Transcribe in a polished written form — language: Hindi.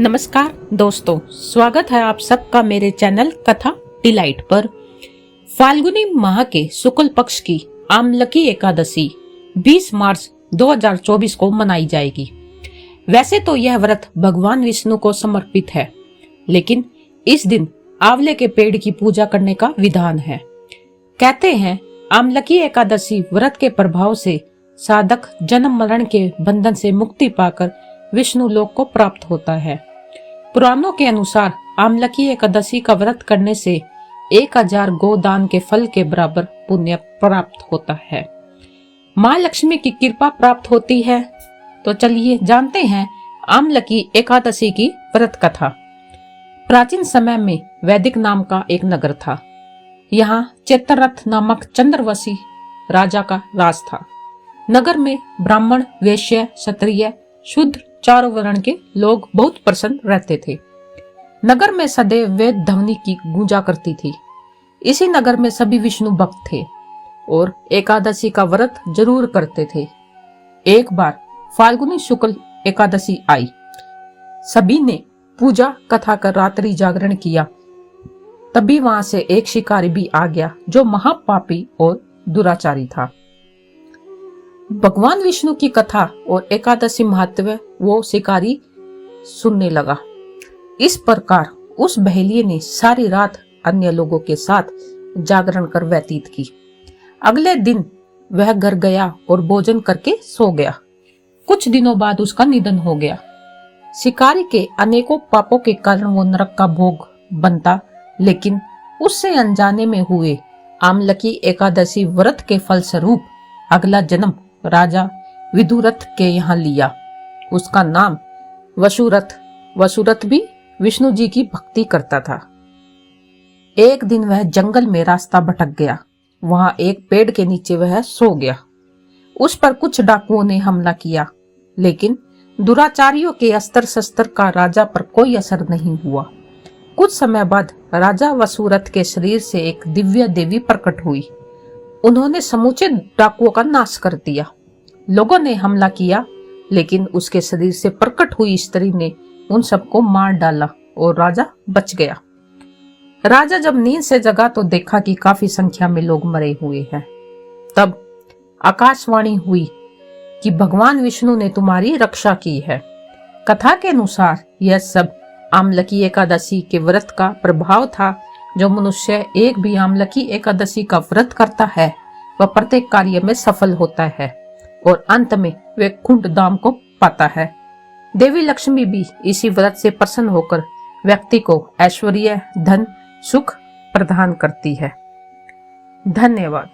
नमस्कार दोस्तों, स्वागत है आप सबका मेरे चैनल कथा डिलाइट पर। फाल्गुनी माह के शुक्ल पक्ष की आमलकी एकादशी 20 मार्च 2024 को मनाई जाएगी। वैसे तो यह व्रत भगवान विष्णु को समर्पित है, लेकिन इस दिन आंवले के पेड़ की पूजा करने का विधान है। कहते हैं आमलकी एकादशी व्रत के प्रभाव से साधक जन्म मरण के बंधन से मुक्ति पाकर विष्णु लोक को प्राप्त होता है। पुराणों के अनुसार आमलकी एकादशी का व्रत करने से 1000 गोदान के फल के बराबर पुण्य प्राप्त होता है। माँ लक्ष्मी की कृपा प्राप्त होती है। तो चलिए जानते हैं आमलकी एकादशी की व्रत कथा। प्राचीन समय में वैदिक नाम का एक नगर था। यहाँ चेतरथ नामक चंद्रवशी राजा का राज था। नगर में ब्राह्मण, वैश्य, क्षत्रिय, शूद्र चारों वर्ण के लोग बहुत प्रसन्न रहते थे। नगर में सदैव वेद ध्वनि की गूंजा करती थी। इसी नगर में सभी विष्णु भक्त थे और एकादशी का व्रत जरूर करते थे। एक बार फाल्गुनी शुक्ल एकादशी आई। सभी ने पूजा कथा कर रात्रि जागरण किया। तभी वहां से एक शिकारी भी आ गया जो महापापी और दुराचारी था। भगवान विष्णु की कथा और एकादशी महत्व वो शिकारी सुनने लगा। इस प्रकार उस बहेलिये ने सारी रात अन्य लोगों के साथ जागरण कर व्यतीत की। अगले दिन वह घर गया और भोजन करके सो गया। कुछ दिनों बाद उसका निधन हो गया। शिकारी के अनेकों पापों के कारण वो नरक का भोग बनता, लेकिन उससे अनजाने में हुए आमलकी एकादशी व्रत के फल स्वरूप अगला जन्म राजा विदुरथ के यहाँ लिया। उसका नाम वसुरथ। वसुरथ भी विष्णु जी की भक्ति करता था। एक दिन वह जंगल में रास्ता भटक गया। वहां एक पेड़ के नीचे वह सो गया। उस पर कुछ डाकुओं ने हमला किया, लेकिन दुराचारियों के अस्त्र शस्त्र का राजा पर कोई असर नहीं हुआ। कुछ समय बाद राजा वसुरथ के शरीर से एक दिव्य देवी प्रकट हुई। उन्होंने समूचे डाकुओं का नाश कर दिया। लोगों ने हमला किया, लेकिन उसके शरीर से प्रकट हुई स्त्री ने उन सबको मार डाला और राजा बच गया। राजा जब नींद से जगा तो देखा कि काफी संख्या में लोग मरे हुए हैं। तब आकाशवाणी हुई कि भगवान विष्णु ने तुम्हारी रक्षा की है। कथा के अनुसार यह सब आमलकी एकादशी के व्रत का प्रभाव था। जो मनुष्य एक भी आमलकी एकादशी का व्रत करता है वह प्रत्येक कार्य में सफल होता है और अंत में वे कुंड धाम को पाता है। देवी लक्ष्मी भी इसी व्रत से प्रसन्न होकर व्यक्ति को ऐश्वर्य, धन, सुख प्रदान करती है। धन्यवाद।